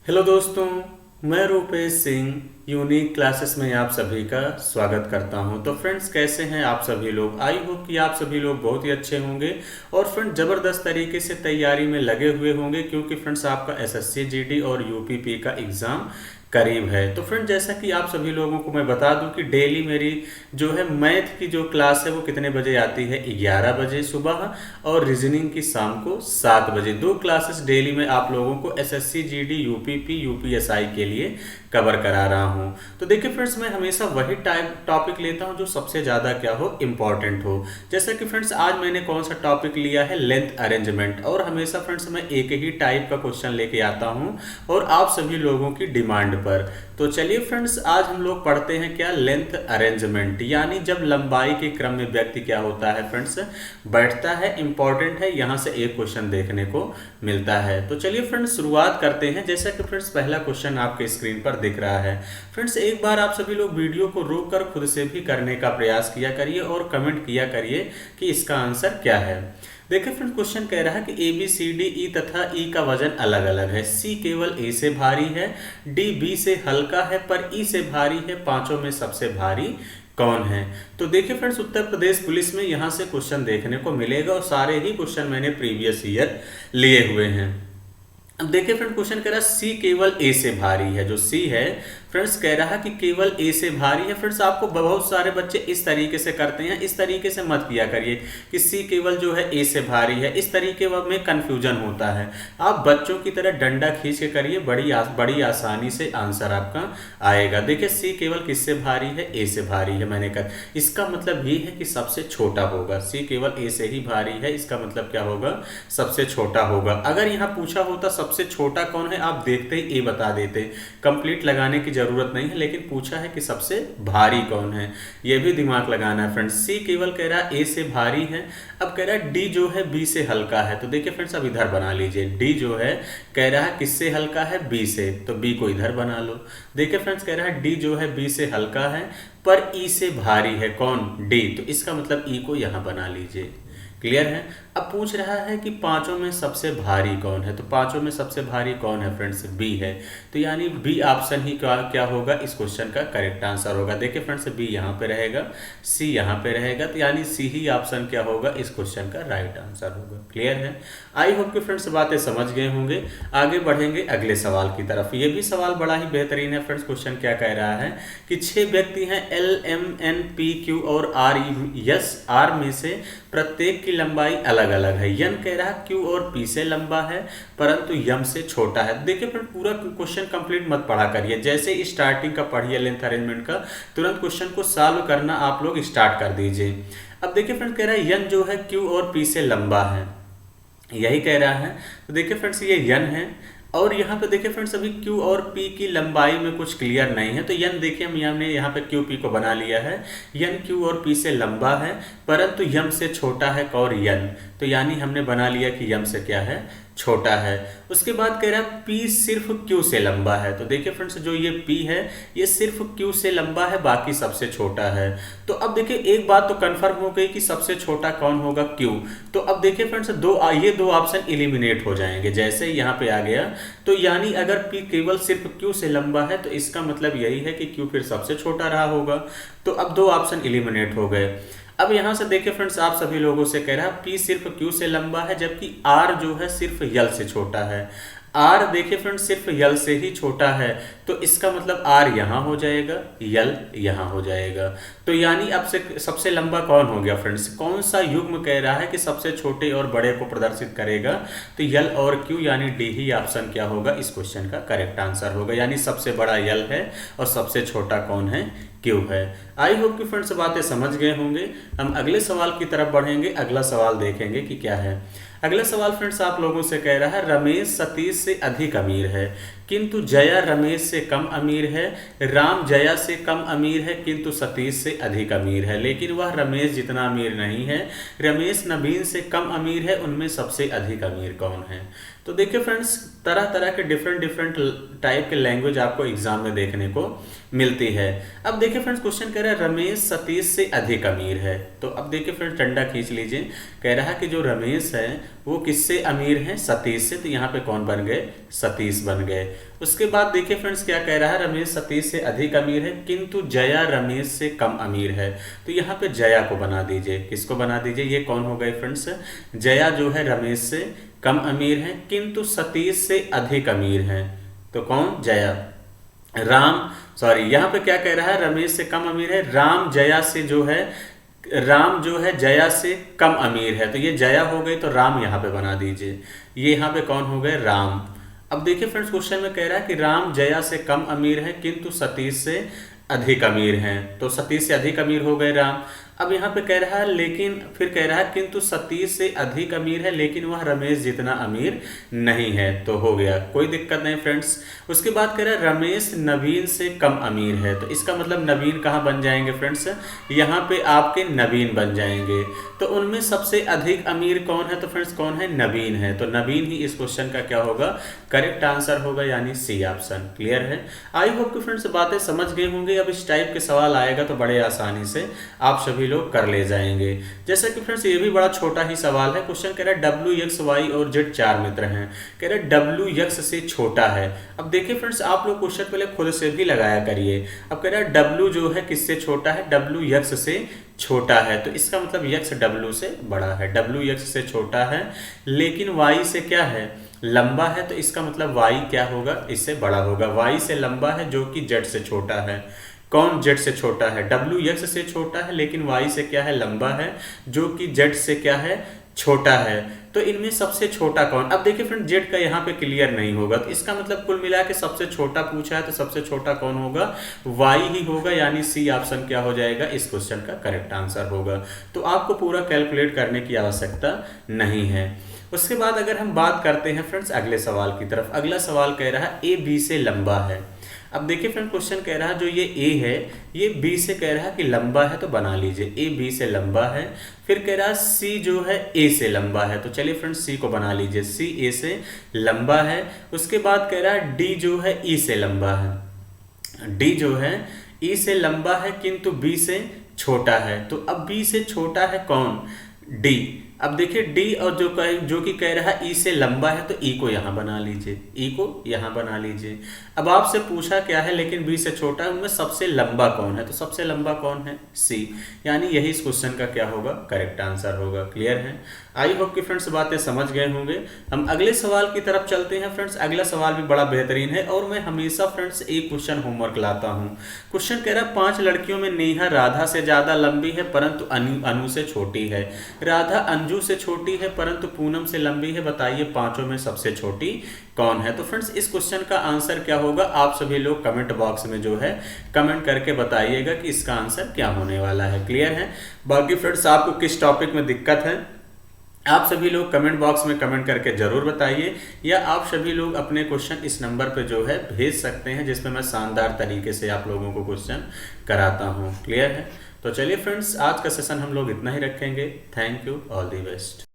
Hello दोस्तों, मैं Rupesh Singh unique classes में आप सभी का स्वागत करता हूं। तो फ्रेंड्स, कैसे हैं आप सभी लोग? आई होप कि आप सभी लोग बहुत ही अच्छे होंगे और फ्रेंड्स ज़बरदस्त तरीके से तैयारी में लगे हुए होंगे, क्योंकि फ्रेंड्स आपका एसएससी जीडी और यूपीपी का एग्ज़ाम करीब है। तो फ्रेंड, जैसा कि आप सभी लोगों को मैं बता दूं कि डेली मेरी जो है मैथ की जो क्लास है वो कितने बजे आती है, 11 बजे सुबह, और रीजनिंग की शाम को 7 बजे। दो क्लासेस डेली में आप लोगों को एसएससी जीडी यूपीपी यूपीएसआई के लिए कवर करा रहा हूं। तो देखिए फ्रेंड्स, मैं हमेशा वही टॉपिक लेता हूं जो सबसे ज़्यादा क्या हो, इम्पॉर्टेंट हो। जैसा कि फ्रेंड्स, आज मैंने कौन सा टॉपिक लिया है, लेंथ अरेंजमेंट। और हमेशा फ्रेंड्स मैं एक ही टाइप का क्वेश्चन लेके आता हूं और आप सभी लोगों की डिमांड पर। तो चलिए फ्रेंड्स, आज हम लोग पढ़ते हैं क्या, लेंथ अरेंजमेंट, यानी जब लंबाई के क्रम में व्यक्ति क्या होता है फ्रेंड्स, बैठता है। इंपॉर्टेंट है, यहाँ से एक क्वेश्चन देखने को मिलता है। तो चलिए फ्रेंड्स, शुरुआत करते हैं। जैसा कि फ्रेंड्स पहला क्वेश्चन आपके स्क्रीन पर दिख रहा है। फ्रेंड्स, एक बार आप सभी लोग वीडियो को रोक कर खुद से भी करने का प्रयास किया करिए और कमेंट किया करिए कि इसका आंसर क्या है। देखिए फ्रेंड्स, क्वेश्चन कह रहा है कि A B C D E तथा ई का वजन अलग अलग है। सी केवल ए से भारी है, डी बी से हल्का है, पर ई से भारी है। पांचों में सबसे भारी कौन है? तो देखिए फ्रेंड्स, उत्तर प्रदेश पुलिस में यहाँ से क्वेश्चन देखने को मिलेगा और सारे ही क्वेश्चन मैंने प्रीवियस ईयर लिए हुए हैं। अब देखिए फ्रेंड, क्वेश्चन कह रहा है सी केवल ए से भारी है। जो सी है फ्रेंड्स, कह रहा है कि केवल ए से भारी है। फ्रेंड्स, आपको बहुत सारे बच्चे इस तरीके से करते हैं, इस तरीके से मत किया करिए कि सी केवल जो है ए से भारी है। इस तरीके में कंफ्यूजन होता है। आप बच्चों की तरह डंडा खींच के करिए, बड़ी आसानी से आंसर आपका आएगा। देखिए, सी केवल किससे भारी है, ए से भारी है। मैंने कहा इसका मतलब ये है कि सबसे छोटा होगा। सी केवल ए से ही भारी है, इसका मतलब क्या होगा, सबसे छोटा होगा। अगर यहाँ पूछा होता सबसे छोटा कौन है, आप देखते ही ए बता देते, कंप्लीट लगाने की जरूरत नहीं है। लेकिन पूछा है कि सबसे भारी कौन है, यह भी दिमाग लगाना है फ्रेंड्स। सी केवल कह रहा है ए से भारी है। अब कह रहा है डी जो है बी से हल्का है। तो देखिए फ्रेंड्स, अब इधर बना लीजिए। डी जो है कह रहा है किससे हल्का है, बी से, तो बी को इधर बना लो। देखिए फ्रेंड्स, कह रहा है डी जो है बी से हल्का है पर ई से भारी है। कौन, डी, तो इसका मतलब ई को यहां बना लीजिए। क्लियर है? अब पूछ रहा है कि पांचों में सबसे भारी कौन है। तो पांचों में सबसे भारी कौन है फ्रेंड्स, बी है। तो यानी बी ऑप्शन ही क्या होगा, इस क्वेश्चन का करेक्ट आंसर होगा। देखिए फ्रेंड्स, बी यहाँ पे रहेगा, सी यहाँ पे रहेगा, तो यानी सी ही ऑप्शन क्या होगा, इस क्वेश्चन का राइट आंसर होगा। क्लियर है? आई होप कि फ्रेंड्स बातें समझ गए होंगे। आगे बढ़ेंगे अगले सवाल की तरफ। ये भी सवाल बड़ा ही बेहतरीन है फ्रेंड्स। क्वेश्चन क्या कह रहा है कि 6 व्यक्ति हैं, L M N P Q और आर ई एस। आर में से प्रत्येक की लंबाई अलग अलग है। यन कह रहा है क्यू और पी से लंबा है परंतु यम से छोटा है। देखिए फ्रेंड, पूरा क्वेश्चन कंप्लीट मत पढ़ा करिए। जैसे स्टार्टिंग का पढ़िए लेंथ अरेंजमेंट का, तुरंत क्वेश्चन को सॉल्व करना आप लोग स्टार्ट कर दीजिए। अब देखिए फ्रेंड, कह रहा है यन जो है क्यू और पी से लंबा है, यही कह रहा है। तो देखिए फ्रेंड्स, ये यन है और यहाँ पे देखिए फ्रेंड्स, अभी Q और P की लंबाई में कुछ क्लियर नहीं है। तो यन देखिए, हमने यहाँ पे Q P को बना लिया है। यन Q और P से लंबा है परंतु यम से छोटा है और यन, तो यानी हमने बना लिया कि यम से क्या है, छोटा है। उसके बाद कह रहा है P सिर्फ Q से लंबा है। तो देखिए फ्रेंड्स, जो ये P है ये सिर्फ Q से लंबा है, बाकी सबसे छोटा है। तो अब देखिए एक बात तो कंफर्म हो गई कि सबसे छोटा कौन होगा, Q। तो अब देखिए फ्रेंड्स, ये दो ऑप्शन एलिमिनेट हो जाएंगे। जैसे यहाँ पे आ गया, तो यानी अगर P केवल सिर्फ Q से लंबा है तो इसका मतलब यही है कि Q फिर सबसे छोटा रहा होगा। तो अब दो ऑप्शन एलिमिनेट हो गए। अब यहां से देखिए फ्रेंड्स, आप सभी लोगों से कह रहा है P सिर्फ Q से लंबा है जबकि R जो है सिर्फ L से छोटा है। R देखिए फ्रेंड्स सिर्फ L से ही छोटा है, तो इसका मतलब R यहाँ हो जाएगा, L यहाँ हो जाएगा। तो यानी अब से सबसे लंबा कौन हो गया फ्रेंड्स, कौन सा युग्म कह रहा है कि सबसे छोटे और बड़े को प्रदर्शित करेगा, तो L और Q यानी D ही ऑप्शन क्या होगा, इस क्वेश्चन का करेक्ट आंसर होगा। यानी सबसे बड़ा L है और सबसे छोटा कौन है, Q है। आई होप कि फ्रेंड्स बातें समझ गए होंगे। हम अगले सवाल की तरफ बढ़ेंगे। अगला सवाल देखेंगे कि क्या है। अगला सवाल फ्रेंड्स आप लोगों से कह रहा है, रमेश सतीश से अधिक अमीर है किंतु जया रमेश से कम अमीर है। राम जया से कम अमीर है किंतु सतीश से अधिक अमीर है, लेकिन वह रमेश जितना अमीर नहीं है। रमेश नवीन से कम अमीर है, उनमें सबसे अधिक अमीर कौन है? तो देखिए फ्रेंड्स, तरह तरह के डिफरेंट डिफरेंट टाइप के लैंग्वेज आपको एग्जाम में देखने को मिलती है। अब देखिए फ्रेंड्स, क्वेश्चन कह रहा है रमेश सतीश से अधिक अमीर है। तो अब देखिए फ्रेंड्स, डंडा खींच लीजिए। कह रहा है कि जो रमेश है वो किससे अमीर है? सतीश से। तो यहाँ पे कौन बन गए? सतीश बन गए। उसके बाद देखिए फ्रेंड्स, क्या कह रहा है? रमेश सतीश से अधिक अमीर है किंतु जया रमेश से कम अमीर है। तो यहाँ पे जया को बना दीजिए। किसको बना दीजिए? ये कौन हो गए फ्रेंड्स? जया जो है रमेश से कम अमीर है किंतु सतीश से अधिक अमीर है। तो कौन? जया। यहाँ पे क्या कह रहा है? रमेश से कम अमीर है। राम जो है जया से कम अमीर है। तो ये जया हो गई, तो राम यहाँ पे बना दीजिए। ये यहाँ पे कौन हो गए? राम। अब देखिए फ्रेंड्स, क्वेश्चन में कह रहा है कि राम जया से कम अमीर है किंतु सतीश से अधिक अमीर हैं। तो सतीश से अधिक अमीर हो गए राम। अब यहाँ पे कह रहा है लेकिन, फिर कह रहा है किंतु सतीश से अधिक अमीर है लेकिन वह रमेश जितना अमीर नहीं है। तो हो गया, कोई दिक्कत नहीं फ्रेंड्स। उसके बाद कह रहा है रमेश नवीन से कम अमीर है। तो इसका मतलब नवीन कहाँ बन जाएंगे फ्रेंड्स? यहाँ पे आपके नवीन बन जाएंगे। तो उनमें सबसे अधिक अमीर कौन है? तो फ्रेंड्स कौन है? नवीन है। तो नवीन ही इस क्वेश्चन का क्या होगा? करेक्ट आंसर होगा, यानी सी ऑप्शन। क्लियर है? आई होप कि फ्रेंड्स बातें समझ गए होंगे। अब इस टाइप के सवाल आएगा तो बड़े आसानी से आप सभी लोग कर ले जाएंगे। जैसा कि फ्रेंड्स ये भी बड़ा छोटा ही सवाल है। क्वेश्चन कह रहा है डब्ल्यू एक्स वाई और जेड चार मित्र हैं। कह रहा है डब्ल्यू एक्स से छोटा है। अब देखिए फ्रेंड्स, आप लोग क्वेश्चन पहले खुद से भी लगाया करिए। अब कह रहा है डब्ल्यू जो है किससे छोटा है? डब्ल्यू एक्स से छोटा है। तो इसका मतलब एक्स डब्ल्यू से बड़ा है। डब्ल्यू एक्स से छोटा है लेकिन वाई से क्या है? लंबा है। तो इसका मतलब वाई क्या होगा? इससे बड़ा होगा। वाई से लंबा है जो कि जेड से छोटा है। कौन? जेड से छोटा है। डब्ल्यू एक्स से छोटा है लेकिन वाई से क्या है? लंबा है, जो कि जेड से क्या है? छोटा है। तो इनमें सबसे छोटा कौन? अब देखिए फ्रेंड, जेड का यहाँ पे क्लियर नहीं होगा। तो इसका मतलब कुल मिला के सबसे छोटा पूछा है, तो सबसे छोटा कौन होगा? वाई ही होगा, यानी सी ऑप्शन क्या हो जाएगा? इस क्वेश्चन का करेक्ट आंसर होगा। तो आपको पूरा कैलकुलेट करने की आवश्यकता नहीं है। उसके बाद अगर हम बात करते हैं फ्रेंड्स अगले सवाल की तरफ। अगला सवाल कह रहा है ए बी से लंबा है। अब देखिए फ्रेंड, क्वेश्चन कह रहा है जो ये ए है ये बी से कह रहा है कि लंबा है। तो बना लीजिए, ए बी से लंबा है। फिर कह रहा है सी जो है ए से लंबा है। तो चलिए फ्रेंड सी को बना लीजिए। सी ए से लंबा है। उसके बाद कह रहा है डी जो है ई से लंबा है। डी जो है ई से लंबा है किंतु बी से छोटा है। तो अब बी से छोटा है कौन? डी। अब देखिए डी और जो कि कह रहा है ई से लंबा है, तो ई को यहाँ बना लीजिए। ई को यहाँ बना लीजिए। अब आपसे पूछा क्या है? लेकिन बी से छोटा है, उनमें सबसे लंबा कौन है? तो सबसे लंबा कौन है? सी। यानी यही इस क्वेश्चन का क्या होगा? करेक्ट आंसर होगा। क्लियर है? आई होप कि फ्रेंड्स बातें समझ गए होंगे। हम अगले सवाल की तरफ चलते हैं फ्रेंड्स। अगला सवाल भी बड़ा बेहतरीन है और मैं हमेशा फ्रेंड्स एक क्वेश्चन होमवर्क लाता हूँ। क्वेश्चन कह रहा है 5 लड़कियों में नेहा राधा से ज्यादा लंबी है परंतु अनु से छोटी है। राधा अंजू से छोटी है परंतु पूनम से लंबी है। बताइए पांचों में सबसे छोटी कौन है? तो फ्रेंड्स इस क्वेश्चन का आंसर क्या होगा? आप सभी लोग कमेंट बॉक्स में जो है कमेंट करके बताइएगा कि इसका आंसर क्या होने वाला है। क्लियर है? बाकी फ्रेंड्स आपको किस टॉपिक में दिक्कत है, आप सभी लोग कमेंट बॉक्स में कमेंट करके जरूर बताइए, या आप सभी लोग अपने क्वेश्चन इस नंबर पे जो है भेज सकते हैं, जिसमें मैं शानदार तरीके से आप लोगों को क्वेश्चन कराता हूँ। क्लियर है? तो चलिए फ्रेंड्स, आज का सेशन हम लोग इतना ही रखेंगे। Thank you, all the best.